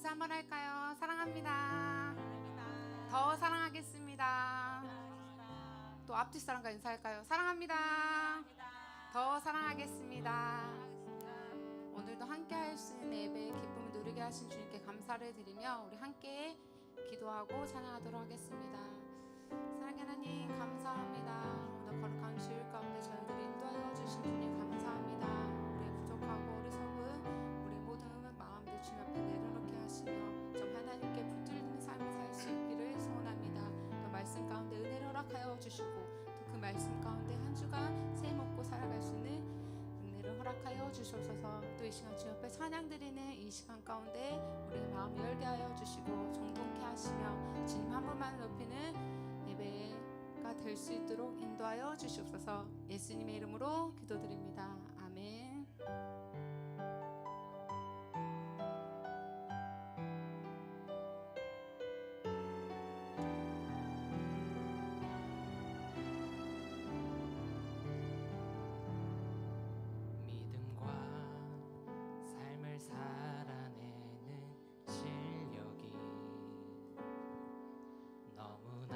인사 한번 할까요? 사랑합니다. 더 사랑하겠습니다. 또 앞뒤 사람과 인사할까요? 사랑합니다. 더 사랑하겠습니다. 오늘도 함께 할 수 있는 예배의 기쁨을 누리게 하신 주님께 감사를 드리며 우리 함께 기도하고 찬양하도록 하겠습니다. 사랑하는 하나님 감사합니다. 오늘 거룩한 주일 가운데 저희들을 인도하여 주신 주님 감사합니다. 우리의 부족하고 어리석은 우리 모든 마음들 주님 앞에 내려놓게 하시며 좀 하나님께 붙들리는 삶을 살 수 있기를 소원합니다. 또 말씀 가운데 은혜를 허락하여 주시고 또 그 말씀 가운데 한 주간 새 먹고 살아갈 수 있는 은혜를 허락하여 주시옵소서. 또 이 시간 주 옆에 찬양 드리는 이 시간 가운데 우리의 마음 열게 하여 주시고 정돈케 하시며 주님 한 분만 높이는 예배가 될 수 있도록 인도하여 주시옵소서. 예수님의 이름으로 기도드립니다. 아멘. 살아내는 실력이 너무나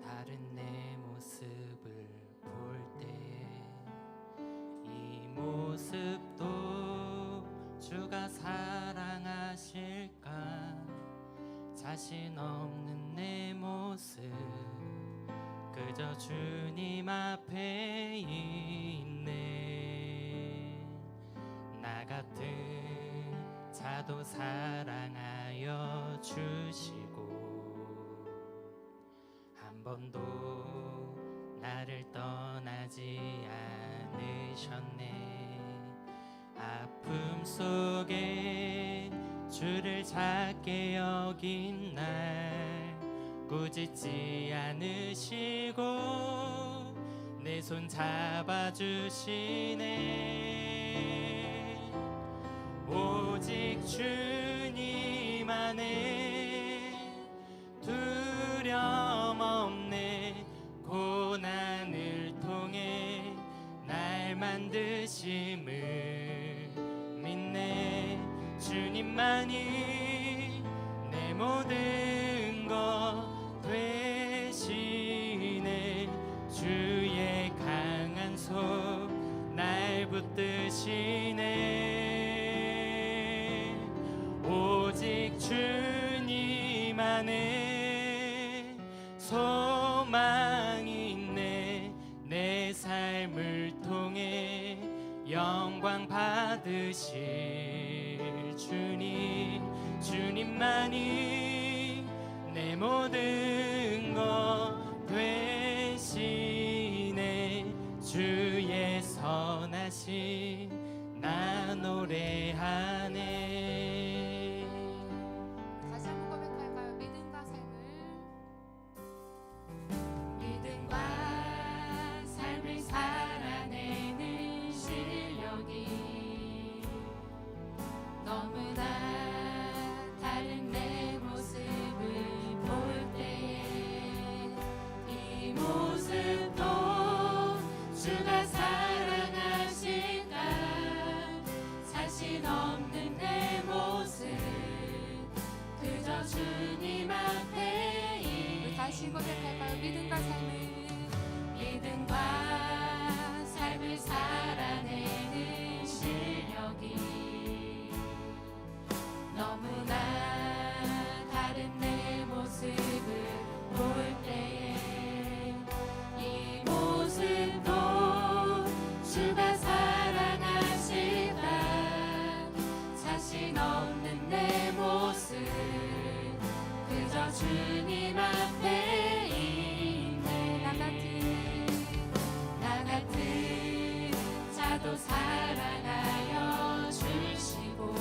다른 내 모습을 볼 때에 이 모습도 주가 사랑하실까 자신 없는 내 모습 그저 주님 앞에 있네. 나 같은 자도 사랑하여 주시고 한 번도 나를 떠나지 않으셨네. 아픔 속에 주를 작게 여긴 날 꾸짖지 않으시고 내 손 잡아주시네. 오직 주님 안에 두려움 없네. 고난을 통해 날 만드심을 믿네. 주님만이 내 모든 것 되시네. 주의 강한 손 날 붙드시네. 오직 주님 안에 소망이 있네. 내 삶을 통해 영광 받으실 주님만이 내 모든 것 되시네. 주의 선하심 나 노래하네. 다시 한번 고백할까요? 믿음과 삶을 살아내는 실력이 너무나 다른 내 모습을 볼 때에 이 모습도 주가 사랑하실까 자신 없는 내 모습 그저 주님 앞에 우리 다시 고백할까요? 믿음과 삶을 살아내는 실력이 너무나 다른 내 모습을 볼 때에 이 모습도 주가 사랑하실까 자신 없는 내 모습 그저 주님 앞에 있네. 나 같은 자도 사랑하여 주시고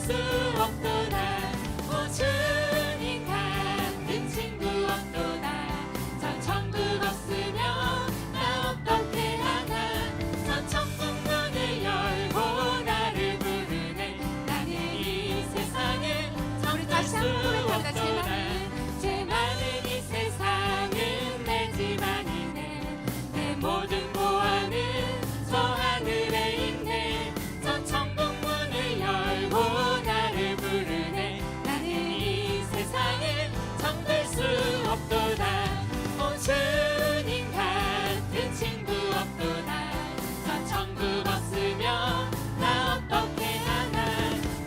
수 없도다. 오 주님 같은 친구 없도다. 저 천국 없으면 나 어떻게 하나. 저 천국 문을 열고 나를 부르네. 나는 이 세상을 정말 수 없도다. 제 많은 이 세상은 내 집 아니네. 내 모든 보안은 저 하늘에 있네. 저 천국 문을 열고 나를 부르네. 나는 이 세상을 정들 수 없도다. 오 주님 같은 친구 없도다. 저 천국 없으면 나 어떻게 하나.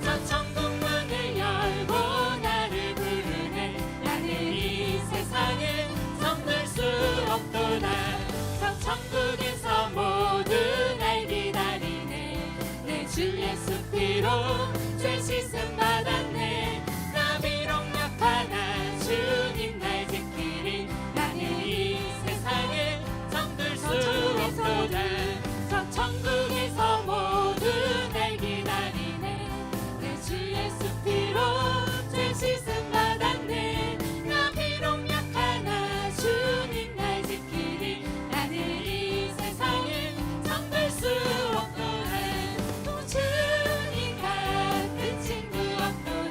저 천국 문을 열고 나를 부르네. 나는 이 세상을 정들 수 없도다. 저 천국에서 모두 날 기다리네. 내 주 예수 피로 죄 씻음 받았네. 나 비록 약하나 주님 날 지키리. 나는 이 세상을 정들 수 없도다. 저 천국에서 모두 날 기다리네. 내 주 예수 피로 죄 씻음 받았네. 나 비록 약하나 주님 날 지키리. 나는 이 세상을 정들 수 없도다. 오 주님 같은 친구 없도다.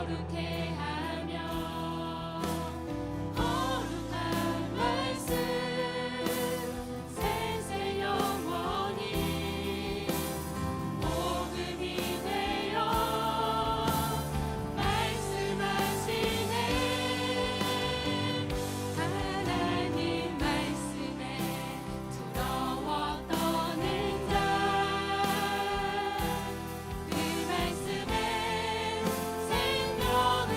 거룩해 하며 거룩한 말씀 세세 영원히 복음이 되어 말씀하시네 하나님 말씀에 두려워 떠는 자그 말씀에 생명을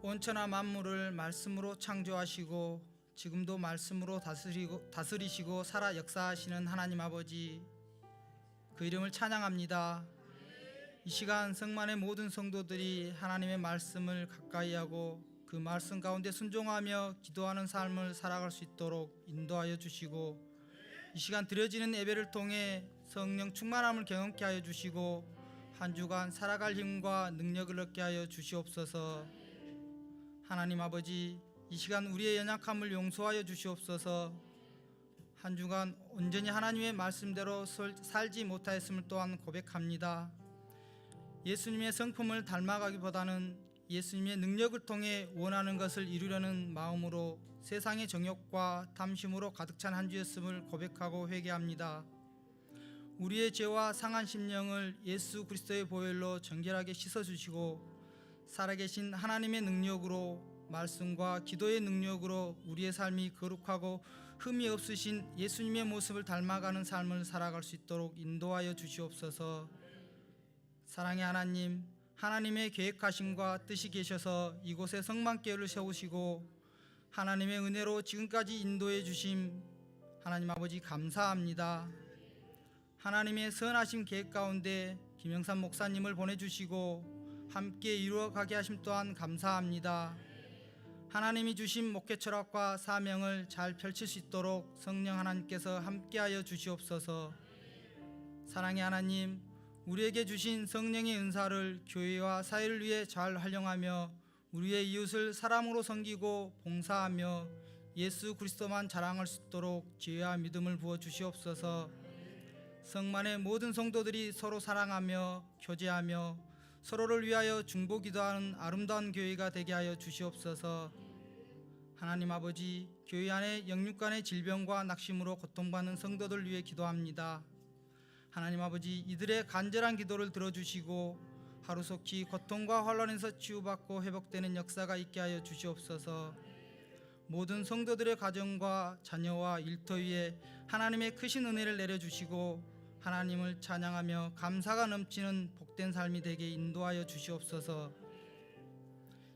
온천하 만물을 말씀으로 창조하시고 지금도 말씀으로 다스리시고 살아 역사하시는 하나님 아버지, 그 이름을 찬양합니다. 이 시간 성만의 모든 성도들이 하나님의 말씀을 가까이하고 그 말씀 가운데 순종하며 기도하는 삶을 살아갈 수 있도록 인도하여 주시고, 이 시간 드려지는 예배를 통해 성령 충만함을 경험케 하여 주시고 한 주간 살아갈 힘과 능력을 얻게 하여 주시옵소서. 하나님 아버지, 이 시간 우리의 연약함을 용서하여 주시옵소서. 한 주간 온전히 하나님의 말씀대로 살지 못하였음을 또한 고백합니다. 예수님의 성품을 닮아가기보다는 예수님의 능력을 통해 원하는 것을 이루려는 마음으로 세상의 정욕과 탐심으로 가득 찬 한 주였음을 고백하고 회개합니다. 우리의 죄와 상한 심령을 예수 그리스도의 보혈로 정결하게 씻어주시고 살아계신 하나님의 능력으로, 말씀과 기도의 능력으로 우리의 삶이 거룩하고 흠이 없으신 예수님의 모습을 닮아가는 삶을 살아갈 수 있도록 인도하여 주시옵소서. 사랑의 하나님, 하나님의 계획하심과 뜻이 계셔서 이곳에 성만교회를 세우시고 하나님의 은혜로 지금까지 인도해 주심 하나님 아버지 감사합니다. 하나님의 선하신 계획 가운데 김영삼 목사님을 보내주시고 함께 이루어가게 하심 또한 감사합니다. 하나님이 주신 목회 철학과 사명을 잘 펼칠 수 있도록 성령 하나님께서 함께하여 주시옵소서. 사랑의 하나님, 우리에게 주신 성령의 은사를 교회와 사회를 위해 잘 활용하며 우리의 이웃을 사람으로 섬기고 봉사하며 예수 그리스도만 자랑할 수 있도록 지혜와 믿음을 부어 주시옵소서. 성만의 모든 성도들이 서로 사랑하며 교제하며 서로를 위하여 중보기도하는 아름다운 교회가 되게 하여 주시옵소서. 하나님 아버지, 교회 안에 영육간의 질병과 낙심으로 고통받는 성도들 위해 기도합니다. 하나님 아버지, 이들의 간절한 기도를 들어주시고 하루속히 고통과 환난에서 치유받고 회복되는 역사가 있게 하여 주시옵소서. 모든 성도들의 가정과 자녀와 일터 위에 하나님의 크신 은혜를 내려주시고 하나님을 찬양하며 감사가 넘치는 복된 삶이 되게 인도하여 주시옵소서.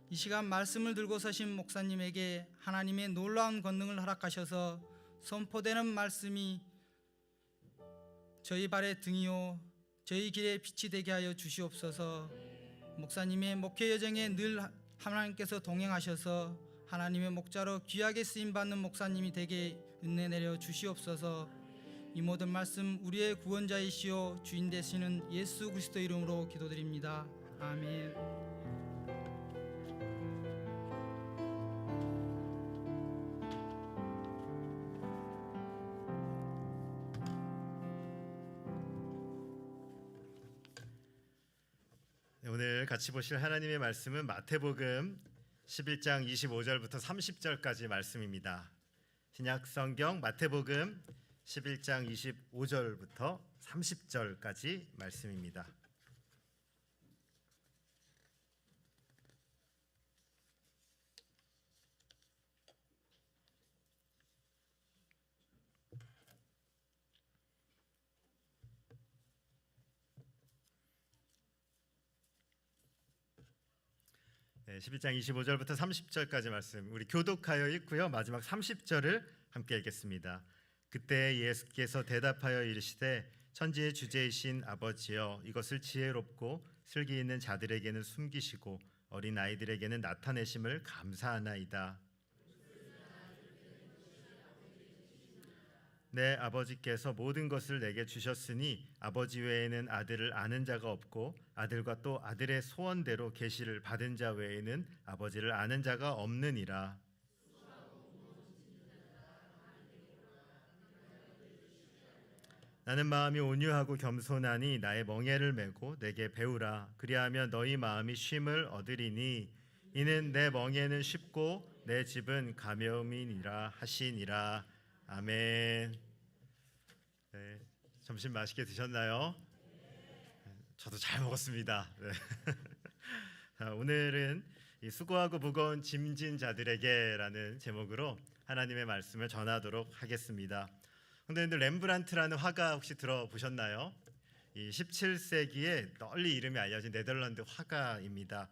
이 시간 말씀을 들고 서신 목사님에게 하나님의 놀라운 권능을 허락하셔서 선포되는 말씀이 저희 발의 등이요 저희 길의 빛이 되게 하여 주시옵소서. 목사님의 목회 여정에 늘 하나님께서 동행하셔서 하나님의 목자로 귀하게 쓰임받는 목사님이 되게 은혜 내려 주시옵소서. 이 모든 말씀 우리의 구원자이시오 주인 되시는 예수 그리스도 이름으로 기도드립니다. 아멘. 네, 오늘 같이 보실 하나님의 말씀은 마태복음 11장 25절부터 30절까지 말씀입니다. 신약 성경 마태복음 11장 25절부터 30절까지 말씀입니다. 네, 11장 25절부터 30절까지 말씀 우리 교독하여 읽고요. 마지막 30절을 함께 읽겠습니다. 그때 예수께서 대답하여 이르시되 천지의 주제이신 아버지여, 이것을 지혜롭고 슬기 있는 자들에게는 숨기시고 어린 아이들에게는 나타내심을 감사하나이다. 내 아버지께서 모든 것을 내게 주셨으니 아버지 외에는 아들을 아는 자가 없고 아들과 또 아들의 소원대로 계시를 받은 자 외에는 아버지를 아는 자가 없느니라. 나는 마음이 온유하고 겸손하니 나의 멍에를 메고 내게 배우라. 그리하면 너희 마음이 쉼을 얻으리니 이는 내 멍에는 쉽고 내 집은 가벼움이니라 하시니라. 아멘. 네, 점심 맛있게 드셨나요? 저도 잘 먹었습니다. 네. 자, 오늘은 이 수고하고 무거운 짐진 자들에게라는 제목으로 하나님의 말씀을 전하도록 하겠습니다. 근데 렘브란트라는 화가 혹시 들어보셨나요? 이 17세기에 널리 이름이 알려진 네덜란드 화가입니다.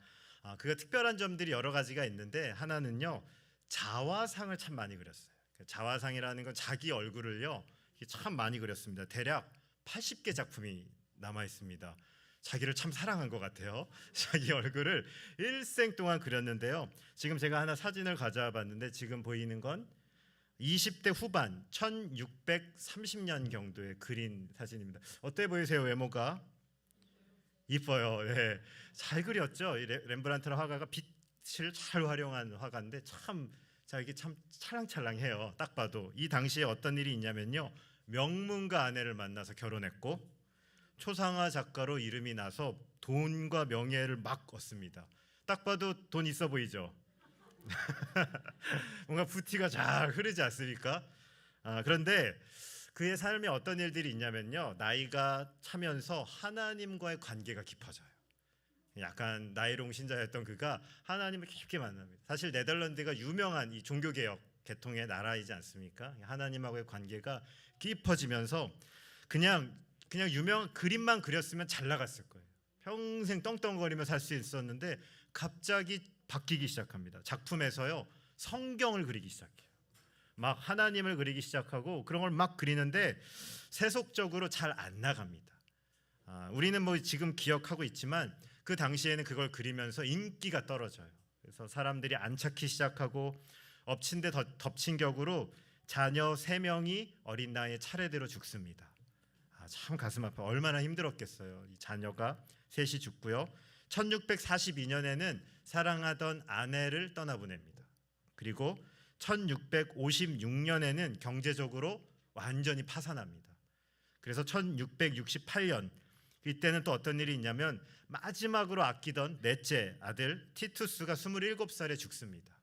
그가 특별한 점들이 여러 가지가 있는데 하나는요, 자화상을 참 많이 그렸어요. 자화상이라는 건 자기 얼굴을요 참 많이 그렸습니다. 대략 80개 작품이 남아 있습니다. 자기를 참 사랑한 것 같아요. 자기 얼굴을 일생 동안 그렸는데요. 지금 제가 하나 사진을 가져와 봤는데 지금 보이는 건 20대 후반 1630년 경도에 그린 사진입니다. 어때 보이세요? 외모가 이뻐요. 네. 잘 그렸죠. 이 렘브란트 화가가 빛을 잘 활용한 화가인데 참 자기 참 찰랑찰랑해요. 딱 봐도. 이 당시에 어떤 일이 있냐면요, 명문가 아내를 만나서 결혼했고 초상화 작가로 이름이 나서 돈과 명예를 막 얻습니다. 딱 봐도 돈 있어 보이죠. 뭔가 부티가 잘 흐르지 않습니까? 그런데 그의 삶에 어떤 일들이 있냐면요, 나이가 차면서 하나님과의 관계가 깊어져요. 약간 나이롱 신자였던 그가 하나님을 깊게 만납니다. 사실 네덜란드가 유명한 이 종교개혁 계통의 나라이지 않습니까? 하나님하고의 관계가 깊어지면서 그냥 유명한 그림만 그렸으면 잘 나갔을 거예요. 평생 떵떵거리며 살 수 있었는데 갑자기 바뀌기 시작합니다. 작품에서요, 성경을 그리기 시작해요. 막 하나님을 그리기 시작하고 그런 걸 막 그리는데 세속적으로 잘 안 나갑니다. 우리는 뭐 지금 기억하고 있지만 그 당시에는 그걸 그리면서 인기가 떨어져요. 그래서 사람들이 안 찾기 시작하고 엎친 데 덮친 격으로 자녀 3명이 어린 나이에 차례대로 죽습니다. 참 가슴 아파. 얼마나 힘들었겠어요. 이 자녀가 셋이 죽고요. 1642년에는 사랑하던 아내를 떠나보냅니다. 그리고 1656년에는 경제적으로 완전히 파산합니다. 그래서 1668년 이때는 또 어떤 일이 있냐면 마지막으로 아끼던 넷째 아들 티투스가 27살에 죽습니다.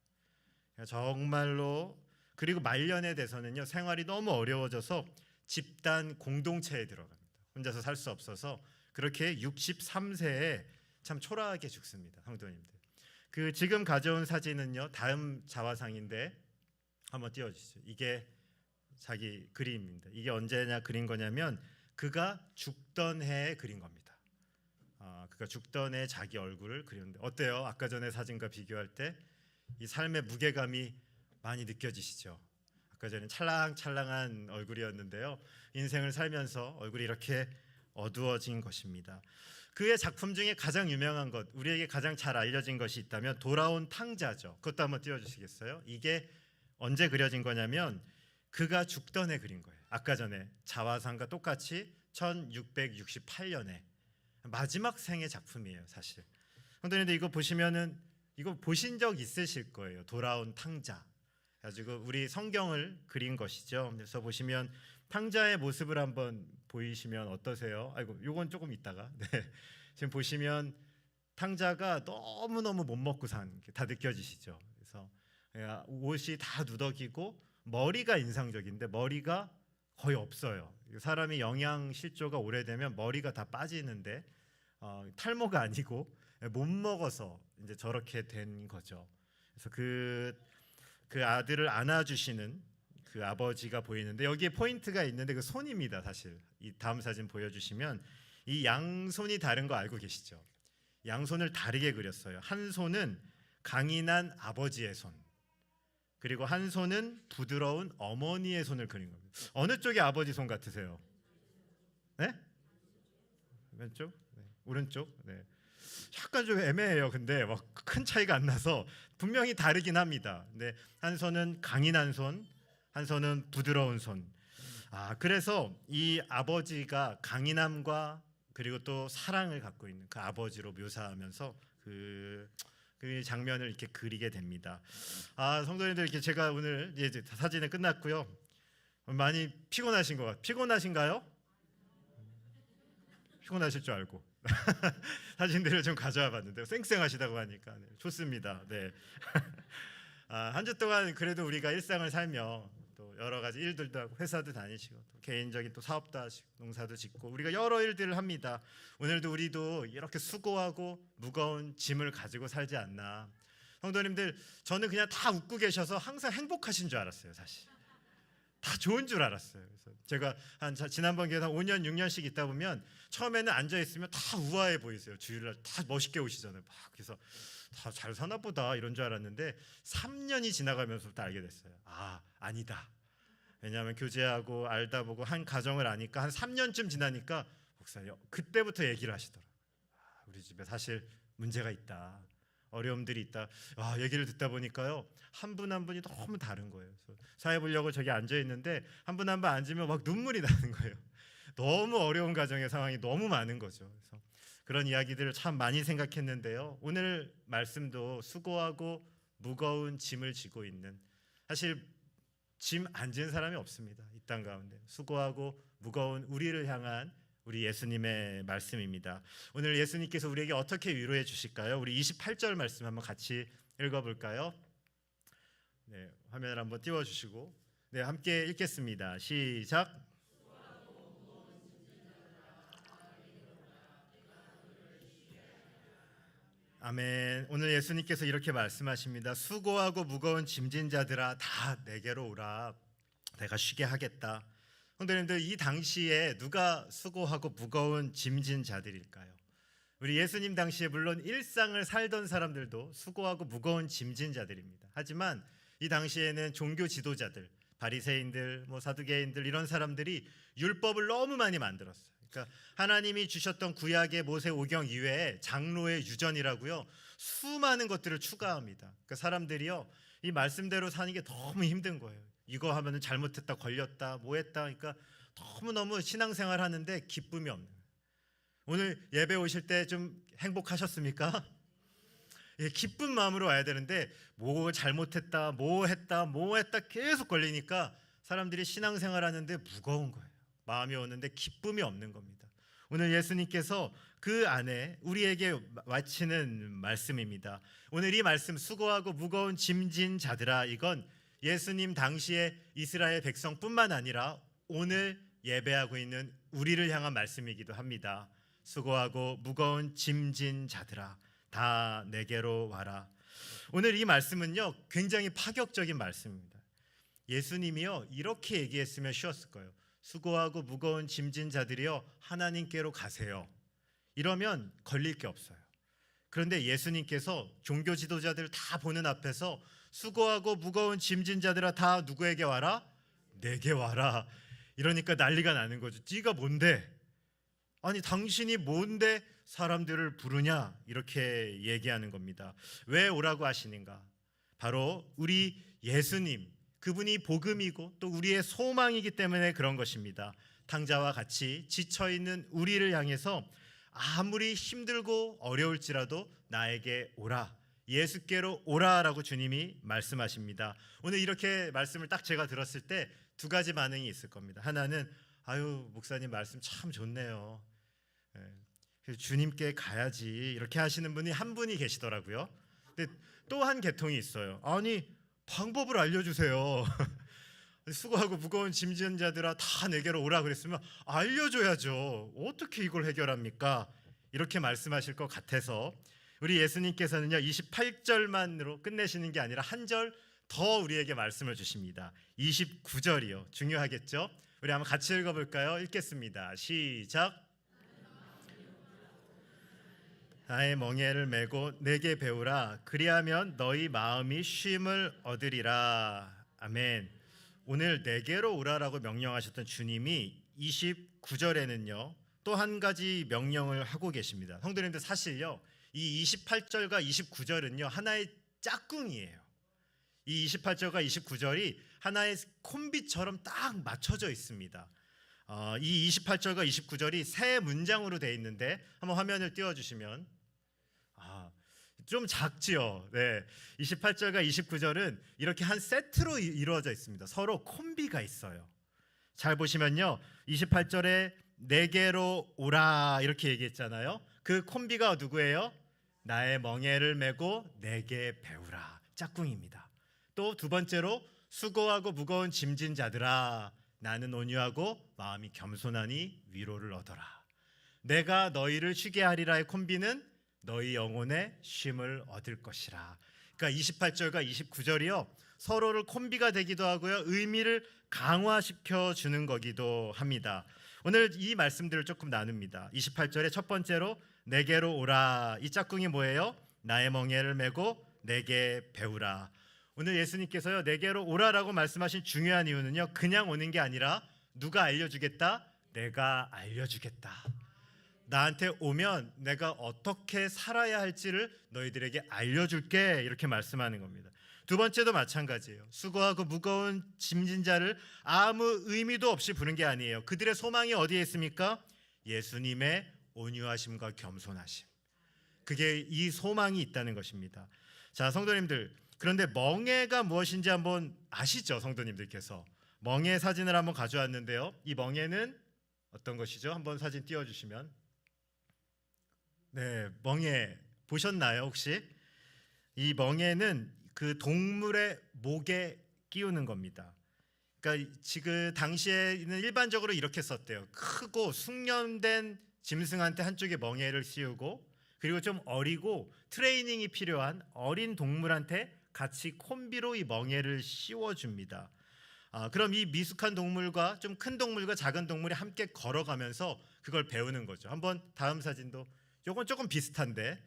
정말로. 그리고 말년에 돼서는요, 생활이 너무 어려워져서 집단 공동체에 들어갑니다. 혼자서 살 수 없어서 그렇게 63세에 참 초라하게 죽습니다. 성도님들. 그 지금 가져온 사진은요, 다음 자화상인데 한번 띄워주시죠. 이게 자기 그림입니다. 이게 언제냐 그린 거냐면 그가 죽던 해에 그린 겁니다. 그가 죽던 해 자기 얼굴을 그렸는데 어때요? 아까 전에 사진과 비교할 때 이 삶의 무게감이 많이 느껴지시죠? 아까 전에 찰랑찰랑한 얼굴이었는데요, 인생을 살면서 얼굴이 이렇게 어두워진 것입니다. 그의 작품 중에 가장 유명한 것, 우리에게 가장 잘 알려진 것이 있다면 돌아온 탕자죠. 그것도 한번 띄워주시겠어요? 이게 언제 그려진 거냐면 그가 죽던 해 그린 거예요. 아까 전에 자화상과 똑같이 1668년에 마지막 생의 작품이에요. 사실 그런데 이거 보시면은 이거 보신 적 있으실 거예요. 돌아온 탕자 가지고 우리 성경을 그린 것이죠. 그래서 보시면 탕자의 모습을 한번 보이시면 어떠세요? 아이고, 요건 조금 있다가. 네. 지금 보시면 탕자가 너무너무 못 먹고 산 게 다 느껴지시죠? 그래서 옷이 다 누더기고 머리가 인상적인데 머리가 거의 없어요. 사람이 영양 실조가 오래되면 머리가 다 빠지는데 탈모가 아니고 못 먹어서 이제 저렇게 된 거죠. 그래서 그 아들을 안아주시는 그 아버지가 보이는데 여기에 포인트가 있는데 그 손입니다. 사실 이 다음 사진 보여주시면 이 양손이 다른 거 알고 계시죠? 양손을 다르게 그렸어요. 한 손은 강인한 아버지의 손, 그리고 한 손은 부드러운 어머니의 손을 그린 겁니다. 어느 쪽이 아버지 손 같으세요? 네? 왼쪽? 네. 오른쪽? 네. 약간 좀 애매해요. 근데 막 큰 차이가 안 나서 분명히 다르긴 합니다. 근데 한 손은 강인한 손, 한 손은 부드러운 손. 그래서 이 아버지가 강인함과 그리고 또 사랑을 갖고 있는 그 아버지로 묘사하면서 그 장면을 이렇게 그리게 됩니다. 성도님들, 이렇게 제가 오늘 이제 사진은 끝났고요. 많이 피곤하신 것 같아요. 피곤하신가요? 피곤하실 줄 알고 사진들을 좀 가져와 봤는데 쌩쌩하시다고 하니까 네, 좋습니다. 네. 한 주 동안 그래도 우리가 일상을 살며 또 여러 가지 일들도 하고 회사도 다니시고 또 개인적인 또 사업도 하시고 농사도 짓고 우리가 여러 일들을 합니다. 오늘도 우리도 이렇게 수고하고 무거운 짐을 가지고 살지 않나. 성도님들, 저는 그냥 다 웃고 계셔서 항상 행복하신 줄 알았어요. 사실 다 좋은 줄 알았어요. 그래서 제가 지난번 교회 한 5년 6년씩 있다 보면 처음에는 앉아 있으면 다 우아해 보이세요. 주일날 다 멋있게 오시잖아요. 막 그래서 다 잘 사나 보다 이런 줄 알았는데 3년이 지나가면서부터 알게 됐어요. 아니다. 왜냐하면 교제하고 알다 보고 한 가정을 아니까 한 3년쯤 지나니까 목사님 그때부터 얘기를 하시더라고요. 우리 집에 사실 문제가 있다. 어려움들이 있다. 얘기를 듣다 보니까요. 한 분 한 분이 너무 다른 거예요. 그래서 사회 보려고 저기 앉아 있는데 한 분 한 분 앉으면 막 눈물이 나는 거예요. 너무 어려운 가정의 상황이 너무 많은 거죠. 그래서 그런 이야기들을 참 많이 생각했는데요. 오늘 말씀도 수고하고 무거운 짐을 지고 있는, 사실 짐 안 지는 사람이 없습니다. 이 땅 가운데 수고하고 무거운 우리를 향한 우리 예수님의 말씀입니다. 오늘 예수님께서 우리에게 어떻게 위로해 주실까요? 우리 28절 말씀 한번 같이 읽어볼까요? 네, 화면을 한번 띄워주시고 네, 함께 읽겠습니다. 시작. 아멘. 오늘 예수님께서 이렇게 말씀하십니다. 수고하고 무거운 짐진 자들아 다 내게로 오라. 내가 쉬게 하겠다. 성도님들, 이 당시에 누가 수고하고 무거운 짐진 자들일까요? 우리 예수님 당시에 물론 일상을 살던 사람들도 수고하고 무거운 짐진 자들입니다. 하지만 이 당시에는 종교 지도자들, 바리새인들, 사두개인들 이런 사람들이 율법을 너무 많이 만들었어요. 그러니까 하나님이 주셨던 구약의 모세 오경 이외에 장로의 유전이라고요, 수많은 것들을 추가합니다. 그러니까 사람들이요, 이 말씀대로 사는 게 너무 힘든 거예요. 이거 하면은 잘못했다, 걸렸다, 뭐 했다. 그러니까 너무너무 신앙생활 하는데 기쁨이 없는 거예요. 오늘 예배 오실 때 좀 행복하셨습니까? 예, 기쁜 마음으로 와야 되는데 뭐 잘못했다, 뭐 했다 계속 걸리니까 사람들이 신앙생활 하는데 무거운 거예요. 마음이 오는데 기쁨이 없는 겁니다. 오늘 예수님께서 그 안에 우리에게 와치는 말씀입니다. 오늘 이 말씀, 수고하고 무거운 짐진 자들아, 이건 예수님 당시의 이스라엘 백성뿐만 아니라 오늘 예배하고 있는 우리를 향한 말씀이기도 합니다. 수고하고 무거운 짐진 자들아 다 내게로 와라. 오늘 이 말씀은요, 굉장히 파격적인 말씀입니다. 예수님이요, 이렇게 얘기했으면 쉬웠을 거예요. 수고하고 무거운 짐진 자들이여 하나님께로 가세요. 이러면 걸릴 게 없어요. 그런데 예수님께서 종교 지도자들 다 보는 앞에서 수고하고 무거운 짐진 자들아 다 누구에게 와라? 내게 와라. 이러니까 난리가 나는 거죠. 네가 뭔데? 아니 당신이 뭔데 사람들을 부르냐? 이렇게 얘기하는 겁니다. 왜 오라고 하시는가? 바로 우리 예수님, 그분이 복음이고 또 우리의 소망이기 때문에 그런 것입니다. 탕자와 같이 지쳐있는 우리를 향해서 아무리 힘들고 어려울지라도 나에게 오라, 예수께로 오라라고 주님이 말씀하십니다. 오늘 이렇게 말씀을 딱 제가 들었을 때 두 가지 반응이 있을 겁니다. 하나는 아유 목사님 말씀 참 좋네요. 그래서 주님께 가야지 이렇게 하시는 분이 한 분이 계시더라고요. 근데 또 한 계통이 있어요. 아니 방법을 알려주세요. 수고하고 무거운 짐진 자들아 다 내게로 오라 그랬으면 알려줘야죠. 어떻게 이걸 해결합니까? 이렇게 말씀하실 것 같아서 우리 예수님께서는요 28절만으로 끝내시는 게 아니라 한 절 더 우리에게 말씀을 주십니다. 29절이요. 중요하겠죠? 우리 한번 같이 읽어볼까요? 읽겠습니다. 시작. 나의 멍에를 메고 내게 배우라. 그리하면 너희 마음이 쉼을 얻으리라. 아멘. 오늘 내게로 오라라고 명령하셨던 주님이 29절에는요 또 한 가지 명령을 하고 계십니다. 성도님들, 사실요 이 28절과 29절은요 하나의 짝꿍이에요. 이 28절과 29절이 하나의 콤비처럼 딱 맞춰져 있습니다. 이 28절과 29절이 세 문장으로 되어 있는데 한번 화면을 띄워주시면 좀 작지요. 네, 28절과 29절은 이렇게 한 세트로 이루어져 있습니다. 서로 콤비가 있어요. 잘 보시면요 28절에 내게로 오라 이렇게 얘기했잖아요. 그 콤비가 누구예요? 나의 멍에를 메고 내게 배우라, 짝꿍입니다. 또 두 번째로 수고하고 무거운 짐진 자들아 나는 온유하고 마음이 겸손하니 위로를 얻어라. 내가 너희를 쉬게 하리라의 콤비는 너희 영혼의 쉼을 얻을 것이라. 그러니까 28절과 29절이요. 서로를 콤비가 되기도 하고요. 의미를 강화시켜 주는 거기도 합니다. 오늘 이 말씀들을 조금 나눕니다. 28절에 첫 번째로 내게로 오라. 이 짝꿍이 뭐예요? 나의 멍에를 메고 내게 배우라. 오늘 예수님께서요, 내게로 오라라고 말씀하신 중요한 이유는요, 그냥 오는 게 아니라 누가 알려주겠다? 내가 알려주겠다. 나한테 오면 내가 어떻게 살아야 할지를 너희들에게 알려줄게, 이렇게 말씀하는 겁니다. 두 번째도 마찬가지예요. 수고하고 무거운 짐진 자를 아무 의미도 없이 부른 게 아니에요. 그들의 소망이 어디에 있습니까? 예수님의 온유하심과 겸손하심. 그게 이 소망이 있다는 것입니다. 자, 성도님들, 그런데 멍에가 무엇인지 한번 아시죠? 성도님들께서 멍에 사진을 한번 가져왔는데요. 이 멍에는 어떤 것이죠? 한번 사진 띄워주시면. 네, 멍에 보셨나요 혹시? 이 멍에는 그 동물의 목에 끼우는 겁니다. 그러니까 지금 당시에는 일반적으로 이렇게 썼대요. 크고 숙련된 짐승한테 한쪽에 멍에를 씌우고, 그리고 좀 어리고 트레이닝이 필요한 어린 동물한테 같이 콤비로 이 멍에를 씌워줍니다. 그럼 이 미숙한 동물과 좀 큰 동물과 작은 동물이 함께 걸어가면서 그걸 배우는 거죠. 한번 다음 사진도, 요건 조금 비슷한데,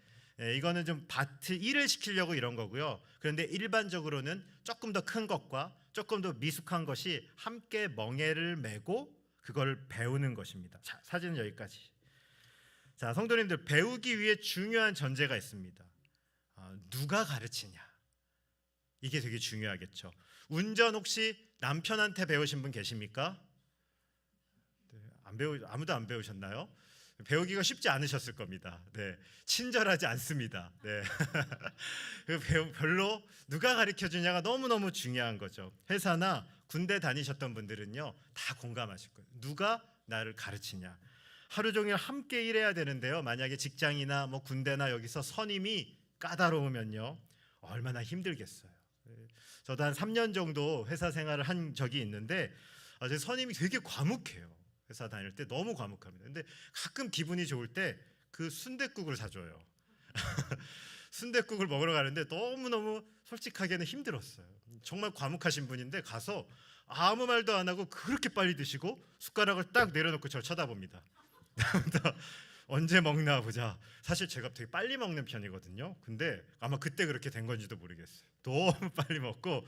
이거는 좀 밭을 일을 시키려고 이런 거고요. 그런데 일반적으로는 조금 더 큰 것과 조금 더 미숙한 것이 함께 멍에를 메고 그걸 배우는 것입니다. 자, 사진은 여기까지. 자, 성도님들, 배우기 위해 중요한 전제가 있습니다. 누가 가르치냐, 이게 되게 중요하겠죠. 운전 혹시 남편한테 배우신 분 계십니까? 네, 아무도 안 배우셨나요? 배우기가 쉽지 않으셨을 겁니다. 네, 친절하지 않습니다. 네. 별로 누가 가르쳐 주냐가 너무너무 중요한 거죠. 회사나 군대 다니셨던 분들은요, 다 공감하실 거예요. 누가 나를 가르치냐. 하루 종일 함께 일해야 되는데요, 만약에 직장이나 뭐 군대나 여기서 선임이 까다로우면요, 얼마나 힘들겠어요. 저도 한 3년 정도 회사 생활을 한 적이 있는데, 제 선임이 되게 과묵해요. 회사 다닐 때 너무 과묵합니다. 근데 가끔 기분이 좋을 때 그 순댓국을 사줘요. 순댓국을 먹으러 가는데 너무너무 솔직하게는 힘들었어요. 정말 과묵하신 분인데 가서 아무 말도 안 하고 그렇게 빨리 드시고 숟가락을 딱 내려놓고 저를 쳐다봅니다. 언제 먹나 보자. 사실 제가 되게 빨리 먹는 편이거든요. 근데 아마 그때 그렇게 된 건지도 모르겠어요. 너무 빨리 먹고,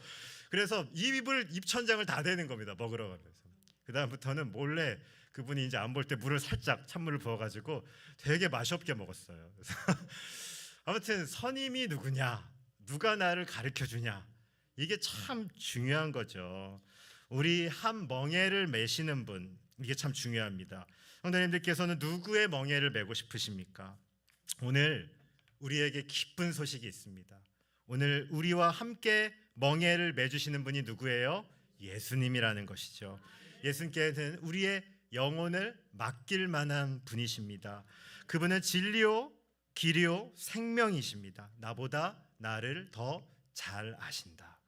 그래서 입천장을 다 대는 겁니다. 먹으러 가면서. 그 다음부터는 몰래 그분이 이제 안 볼 때 물을 살짝 찬물을 부어가지고 되게 맛이 없게 먹었어요. 그래서 아무튼 선임이 누구냐, 누가 나를 가르쳐 주냐, 이게 참 중요한 거죠. 우리 한 멍에를 메시는 분, 이게 참 중요합니다. 성도님들께서는 누구의 멍에를 메고 싶으십니까? 오늘 우리에게 기쁜 소식이 있습니다. 오늘 우리와 함께 멍에를 메주시는 분이 누구예요? 예수님이라는 것이죠. 예수님께서는 우리의 영혼을 맡길 만한 분이십니다. 그분은 진리요, 길이요, 생명이십니다. 나보다 나를 더 잘 아신다.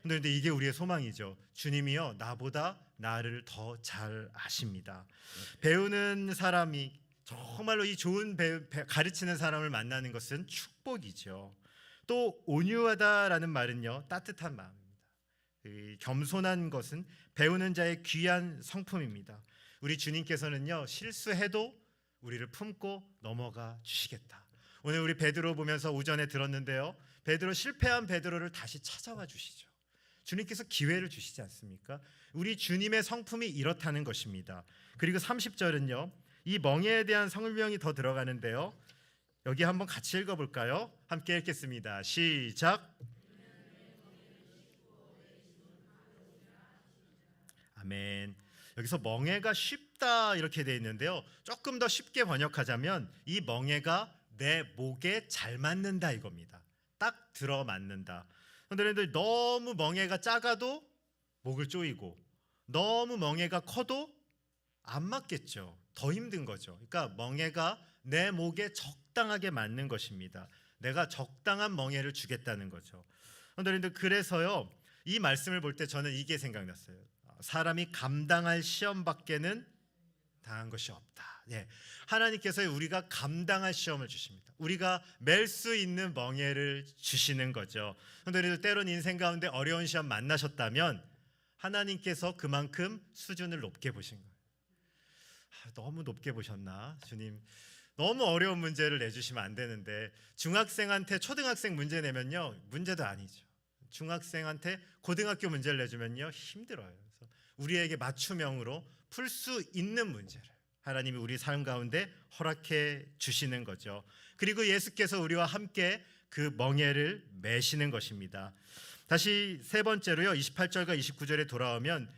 그런데 이게 우리의 소망이죠. 주님이요, 나보다 나를 더 잘 아십니다. 배우는 사람이 정말로 이 좋은 가르치는 사람을 만나는 것은 축복이죠. 또 온유하다라는 말은요, 따뜻한 마음입니다. 겸손한 것은 배우는 자의 귀한 성품입니다. 우리 주님께서는요, 실수해도 우리를 품고 넘어가 주시겠다. 오늘 우리 베드로 보면서 오전에 들었는데요, 베드로 실패한 베드로를 다시 찾아와 주시죠. 주님께서 기회를 주시지 않습니까? 우리 주님의 성품이 이렇다는 것입니다. 그리고 30절은요, 이 멍에에 대한 설명이 더 들어가는데요, 여기 한번 같이 읽어볼까요? 함께 읽겠습니다. 시작. 아멘. 여기서 멍에가 쉽다 이렇게 되어 있는데요, 조금 더 쉽게 번역하자면 이 멍에가 내 목에 잘 맞는다 이겁니다. 딱 들어맞는다. 그런데 너무 멍에가 작아도 목을 조이고, 너무 멍에가 커도 안 맞겠죠. 더 힘든 거죠. 그러니까 멍에가 내 목에 적당하게 맞는 것입니다. 내가 적당한 멍에를 주겠다는 거죠. 그런데 그래서요, 이 말씀을 볼 때 저는 이게 생각났어요. 사람이 감당할 시험 밖에는 당한 것이 없다. 네, 하나님께서 우리가 감당할 시험을 주십니다. 우리가 맬 수 있는 멍에를 주시는 거죠. 성도님들, 때론 인생 가운데 어려운 시험 만나셨다면 하나님께서 그만큼 수준을 높게 보신 거예요. 너무 높게 보셨나 주님, 너무 어려운 문제를 내주시면 안 되는데, 중학생한테 초등학생 문제 내면요 문제도 아니죠. 중학생한테 고등학교 문제를 내주면요 힘들어요. 그래서 우리에게 맞춤형으로 풀 수 있는 문제를 하나님이 우리 삶 가운데 허락해 주시는 거죠. 그리고 예수께서 우리와 함께 그 멍에를 매시는 것입니다. 다시 세 번째로요, 28절과 29절에 돌아오면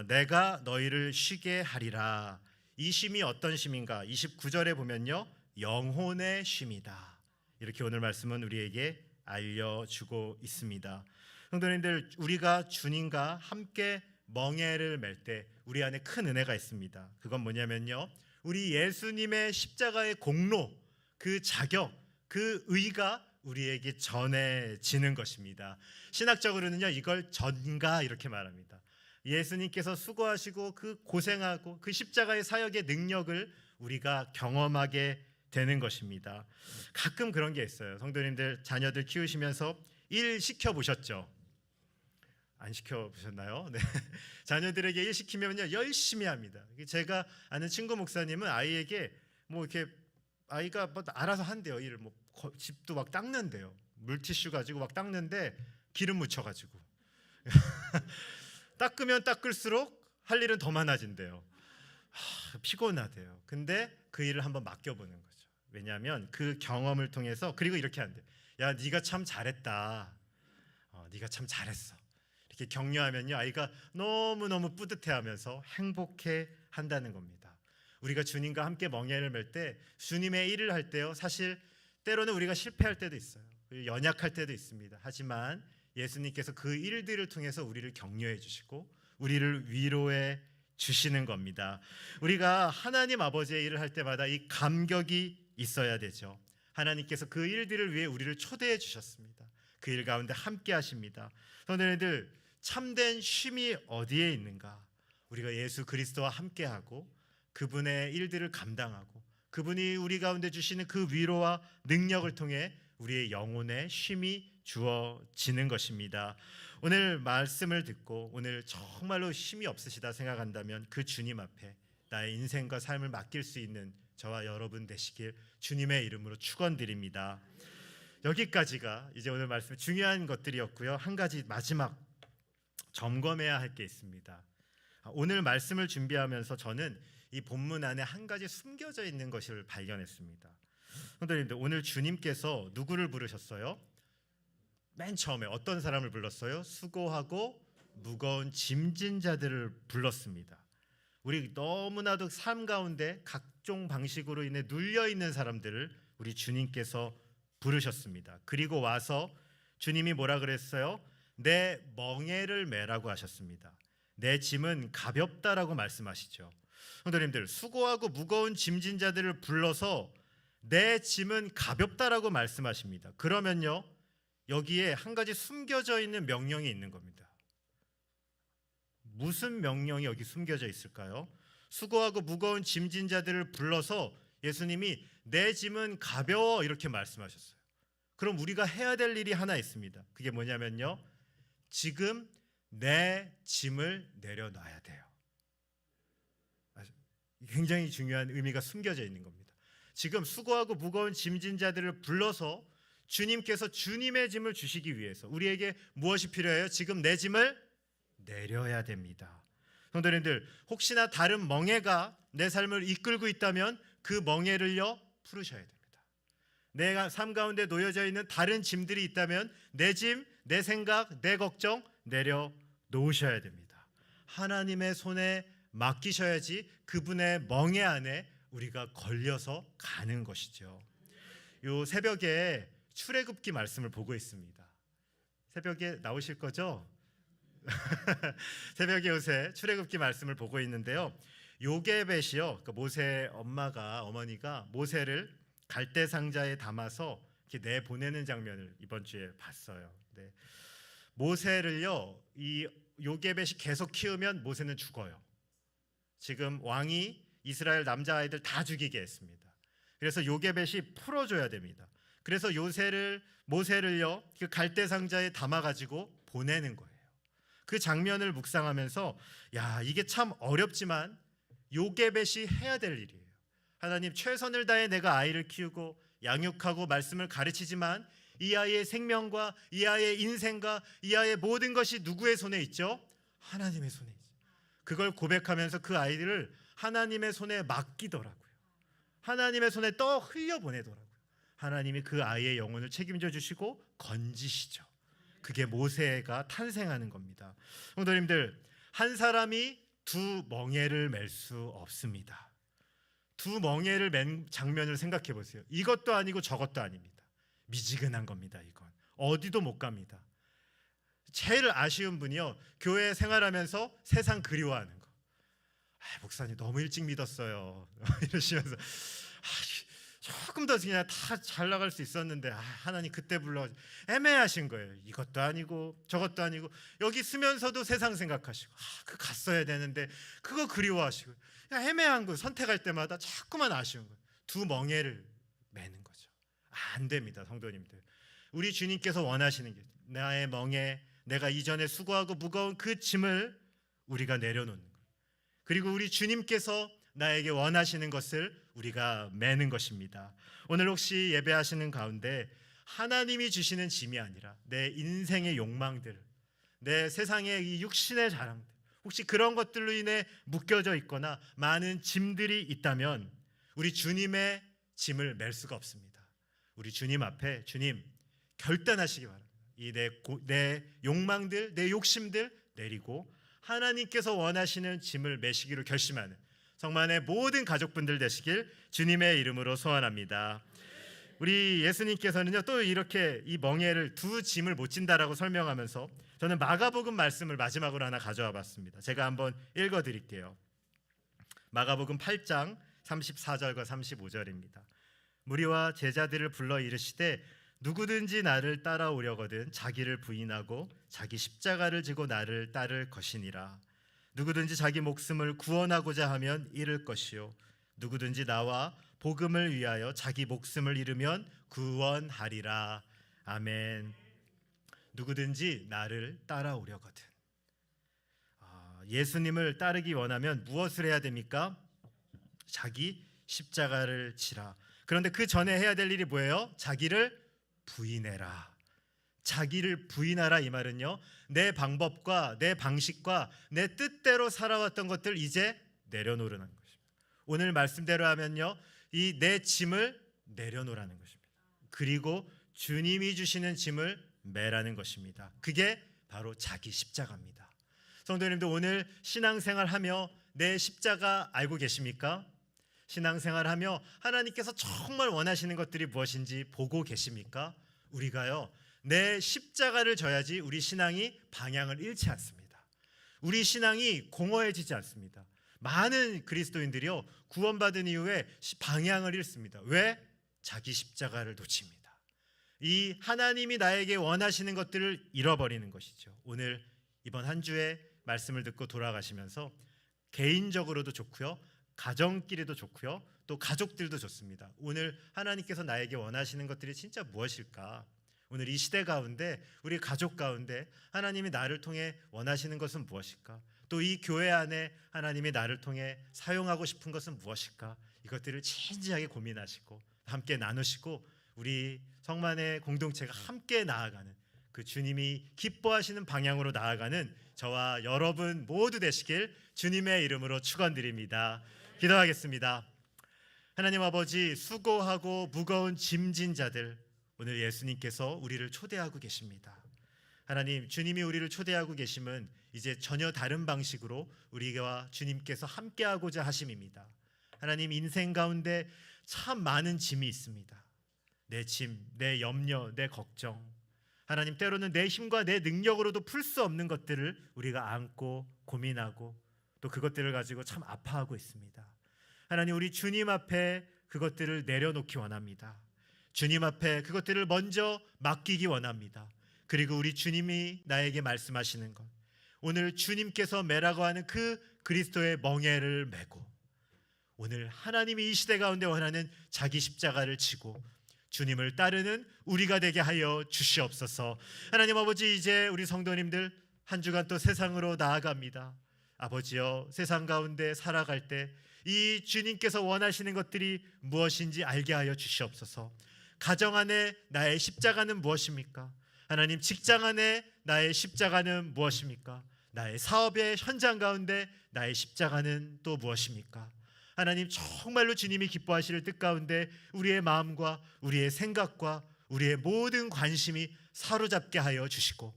내가 너희를 쉬게 하리라. 이 쉼이 어떤 쉼인가? 29절에 보면요, 영혼의 쉼이다. 이렇게 오늘 말씀은 우리에게 알려주고 있습니다. 성도님들, 우리가 주님과 함께 멍에를 맬 때 우리 안에 큰 은혜가 있습니다. 그건 뭐냐면요, 우리 예수님의 십자가의 공로, 그 자격, 그 의가 우리에게 전해지는 것입니다. 신학적으로는요, 이걸 전가 이렇게 말합니다. 예수님께서 수고하시고 그 고생하고 그 십자가의 사역의 능력을 우리가 경험하게 되는 것입니다. 가끔 그런 게 있어요. 성도님들, 자녀들 키우시면서 일 시켜보셨죠? 안 시켜보셨나요? 네. 자녀들에게 일 시키면요 열심히 합니다. 제가 아는 친구 목사님은 아이에게 뭐 이렇게 아이가 뭐 알아서 한대요. 일을 뭐 집도 막 닦는데요. 물티슈 가지고 막 닦는데 기름 묻혀가지고 닦으면 닦을수록 할 일은 더 많아진대요. 피곤하대요. 근데 그 일을 한번 맡겨보는 거죠. 왜냐하면 그 경험을 통해서, 그리고 이렇게 한대. 야, 네가 참 잘했다. 네가 참 잘했어. 이렇게 격려하면요, 아이가 너무너무 뿌듯해하면서 행복해 한다는 겁니다. 우리가 주님과 함께 멍에를 맬 때, 주님의 일을 할 때요, 사실 때로는 우리가 실패할 때도 있어요. 연약할 때도 있습니다. 하지만 예수님께서 그 일들을 통해서 우리를 격려해 주시고 우리를 위로해 주시는 겁니다. 우리가 하나님 아버지의 일을 할 때마다 이 감격이 있어야 되죠. 하나님께서 그 일들을 위해 우리를 초대해 주셨습니다. 그 일 가운데 함께 하십니다. 성도님들, 참된 쉼이 어디에 있는가? 우리가 예수 그리스도와 함께하고 그분의 일들을 감당하고 그분이 우리 가운데 주시는 그 위로와 능력을 통해 우리의 영혼의 쉼이 주어지는 것입니다. 오늘 말씀을 듣고 오늘 정말로 쉼이 없으시다 생각한다면 그 주님 앞에 나의 인생과 삶을 맡길 수 있는 저와 여러분 되시길 주님의 이름으로 축원드립니다. 여기까지가 이제 오늘 말씀 중요한 것들이었고요. 한 가지 마지막 점검해야 할 게 있습니다. 오늘 말씀을 준비하면서 저는 이 본문 안에 한 가지 숨겨져 있는 것을 발견했습니다. 성도님들, 오늘 주님께서 누구를 부르셨어요? 맨 처음에 어떤 사람을 불렀어요? 수고하고 무거운 짐진 자들을 불렀습니다. 우리 너무나도 삶 가운데 각종 방식으로 인해 눌려 있는 사람들을 우리 주님께서 부르셨습니다. 그리고 와서 주님이 뭐라 그랬어요? 내 멍에를 매라고 하셨습니다. 내 짐은 가볍다라고 말씀하시죠. 성도님들, 수고하고 무거운 짐진 자들을 불러서 내 짐은 가볍다라고 말씀하십니다. 그러면요, 여기에 한 가지 숨겨져 있는 명령이 있는 겁니다. 무슨 명령이 여기 숨겨져 있을까요? 수고하고 무거운 짐진 자들을 불러서 예수님이 내 짐은 가벼워 이렇게 말씀하셨어요. 그럼 우리가 해야 될 일이 하나 있습니다. 그게 뭐냐면요, 지금 내 짐을 내려놔야 돼요. 굉장히 중요한 의미가 숨겨져 있는 겁니다. 지금 수고하고 무거운 짐진 자들을 불러서 주님께서 주님의 짐을 주시기 위해서 우리에게 무엇이 필요해요? 지금 내 짐을 내려야 됩니다. 성도님들, 혹시나 다른 멍에가 내 삶을 이끌고 있다면 그 멍에를요 풀으셔야 됩니다. 내가 삶 가운데 놓여져 있는 다른 짐들이 있다면 내 짐, 내 생각, 내 걱정 내려놓으셔야 됩니다. 하나님의 손에 맡기셔야지 그분의 멍에 안에 우리가 걸려서 가는 것이죠. 요 새벽에 출애굽기 말씀을 보고 있습니다. 새벽에 나오실 거죠? 새벽에 요새 출애굽기 말씀을 보고 있는데요. 요게벳이요, 그러니까 모세 어머니가 모세를 갈대 상자에 담아서 이렇게 내보내는 장면을 이번 주에 봤어요. 네. 모세를요, 이 요게벳이 계속 키우면 모세는 죽어요. 지금 왕이 이스라엘 남자아이들 다 죽이게 했습니다. 그래서 요게벳이 풀어줘야 됩니다. 그래서 모세를요 그 갈대 상자에 담아가지고 보내는 거예요. 그 장면을 묵상하면서 야, 이게 참 어렵지만 요게벳이 해야 될 일이에요. 하나님, 최선을 다해 내가 아이를 키우고 양육하고 말씀을 가르치지만 이 아이의 생명과 이 아이의 인생과 이 아이의 모든 것이 누구의 손에 있죠? 하나님의 손에 있죠. 그걸 고백하면서 그 아이들을 하나님의 손에 맡기더라고요. 하나님의 손에 떠 흘려보내더라고요. 하나님이 그 아이의 영혼을 책임져 주시고 건지시죠. 그게 모세가 탄생하는 겁니다. 성도님들, 한 사람이 두 멍에를 맬 수 없습니다. 두 멍에를 맨 장면을 생각해 보세요. 이것도 아니고 저것도 아닙니다. 미지근한 겁니다. 이건 어디도 못 갑니다. 제일 아쉬운 분이요, 교회 생활하면서 세상 그리워하는 거. 목사님 너무 일찍 믿었어요 이러시면서 조금 더 그냥 다 잘 나갈 수 있었는데 하나님 그때 불러. 애매하신 거예요. 이것도 아니고 저것도 아니고, 여기 쓰면서도 세상 생각하시고 그 갔어야 되는데 그거 그리워하시고, 애매한 거 선택할 때마다 자꾸만 아쉬운 거예요. 두 멍에를 매는 거죠. 안 됩니다. 성도님들, 우리 주님께서 원하시는 게 나의 멍에, 내가 이전에 수고하고 무거운 그 짐을 우리가 내려놓는 거예요. 그리고 우리 주님께서 나에게 원하시는 것을 우리가 매는 것입니다. 오늘 혹시 예배하시는 가운데 하나님이 주시는 짐이 아니라 내 인생의 욕망들, 내 세상의 이 육신의 자랑들, 혹시 그런 것들로 인해 묶여져 있거나 많은 짐들이 있다면 우리 주님의 짐을 맬 수가 없습니다. 우리 주님 앞에, 주님 결단하시기 바랍니다. 이 내 욕망들, 내 욕심들 내리고 하나님께서 원하시는 짐을 메시기로 결심하는 성만의 모든 가족분들 되시길 주님의 이름으로 소원합니다. 우리 예수님께서는요 또 이렇게 이 멍에를 두 짐을 못 진다라고 설명하면서 저는 마가복음 말씀을 마지막으로 하나 가져와 봤습니다. 제가 한번 읽어 드릴게요. 마가복음 8장 34절과 35절입니다. 무리와 제자들을 불러 이르시되 누구든지 나를 따라오려거든 자기를 부인하고 자기 십자가를 지고 나를 따를 것이니라. 누구든지 자기 목숨을 구원하고자 하면 잃을 것이요 누구든지 나와 복음을 위하여 자기 목숨을 잃으면 구원하리라. 아멘. 누구든지 나를 따라오려거든. 예수님을 따르기 원하면 무엇을 해야 됩니까? 자기 십자가를 지라. 그런데 그 전에 해야 될 일이 뭐예요? 자기를 부인해라. 자기를 부인하라 이 말은요, 내 방법과 내 방식과 내 뜻대로 살아왔던 것들 이제 내려놓으라는 것입니다. 오늘 말씀대로 하면요, 이 내 짐을 내려놓으라는 것입니다. 그리고 주님이 주시는 짐을 매라는 것입니다. 그게 바로 자기 십자가입니다. 성도님들, 오늘 신앙생활하며 내 십자가 알고 계십니까? 신앙생활하며 하나님께서 정말 원하시는 것들이 무엇인지 보고 계십니까? 우리가요, 내 십자가를 져야지 우리 신앙이 방향을 잃지 않습니다. 우리 신앙이 공허해지지 않습니다. 많은 그리스도인들이요 구원받은 이후에 방향을 잃습니다. 왜? 자기 십자가를 놓칩니다. 이 하나님이 나에게 원하시는 것들을 잃어버리는 것이죠. 오늘 이번 한 주에 말씀을 듣고 돌아가시면서 개인적으로도 좋고요, 가정끼리도 좋고요, 또 가족들도 좋습니다. 오늘 하나님께서 나에게 원하시는 것들이 진짜 무엇일까? 오늘 이 시대 가운데, 우리 가족 가운데 하나님이 나를 통해 원하시는 것은 무엇일까? 또 이 교회 안에 하나님이 나를 통해 사용하고 싶은 것은 무엇일까? 이것들을 진지하게 고민하시고 함께 나누시고 우리 성만의 공동체가 함께 나아가는, 그 주님이 기뻐하시는 방향으로 나아가는 저와 여러분 모두 되시길 주님의 이름으로 축원드립니다. 기도하겠습니다. 하나님 아버지, 수고하고 무거운 짐진 자들, 오늘 예수님께서 우리를 초대하고 계십니다. 하나님, 주님이 우리를 초대하고 계심은 이제 전혀 다른 방식으로 우리와 주님께서 함께하고자 하심입니다. 하나님, 인생 가운데 참 많은 짐이 있습니다. 내 짐, 내 염려, 내 걱정, 하나님 때로는 내 힘과 내 능력으로도 풀 수 없는 것들을 우리가 안고 고민하고 또 그것들을 가지고 참 아파하고 있습니다. 하나님, 우리 주님 앞에 그것들을 내려놓기 원합니다. 주님 앞에 그것들을 먼저 맡기기 원합니다. 그리고 우리 주님이 나에게 말씀하시는 것, 오늘 주님께서 매라고 하는 그 그리스도의 멍에를 메고 오늘 하나님이 이 시대 가운데 원하는 자기 십자가를 지고 주님을 따르는 우리가 되게 하여 주시옵소서. 하나님 아버지, 이제 우리 성도님들 한 주간 또 세상으로 나아갑니다. 아버지여, 세상 가운데 살아갈 때 이 주님께서 원하시는 것들이 무엇인지 알게 하여 주시옵소서. 가정 안에 나의 십자가는 무엇입니까? 하나님, 직장 안에 나의 십자가는 무엇입니까? 나의 사업의 현장 가운데 나의 십자가는 또 무엇입니까? 하나님, 정말로 주님이 기뻐하시는 뜻 가운데 우리의 마음과 우리의 생각과 우리의 모든 관심이 사로잡게 하여 주시고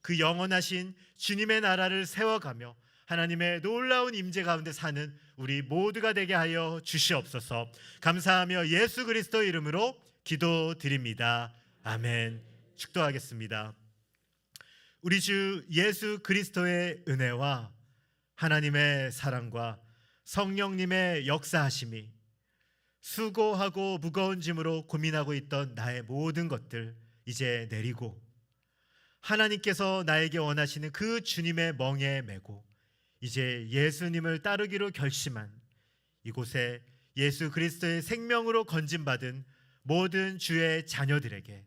그 영원하신 주님의 나라를 세워가며 하나님의 놀라운 임재 가운데 사는 우리 모두가 되게 하여 주시옵소서. 감사하며 예수 그리스도 이름으로 기도드립니다. 아멘. 축도하겠습니다. 우리 주 예수 그리스도의 은혜와 하나님의 사랑과 성령님의 역사하심이 수고하고 무거운 짐으로 고민하고 있던 나의 모든 것들 이제 내리고 하나님께서 나에게 원하시는 그 주님의 멍에 메고 이제 예수님을 따르기로 결심한 이곳에 예수 그리스도의 생명으로 건진받은 모든 주의 자녀들에게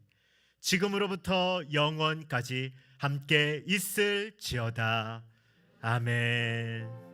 지금으로부터 영원까지 함께 있을지어다. 아멘.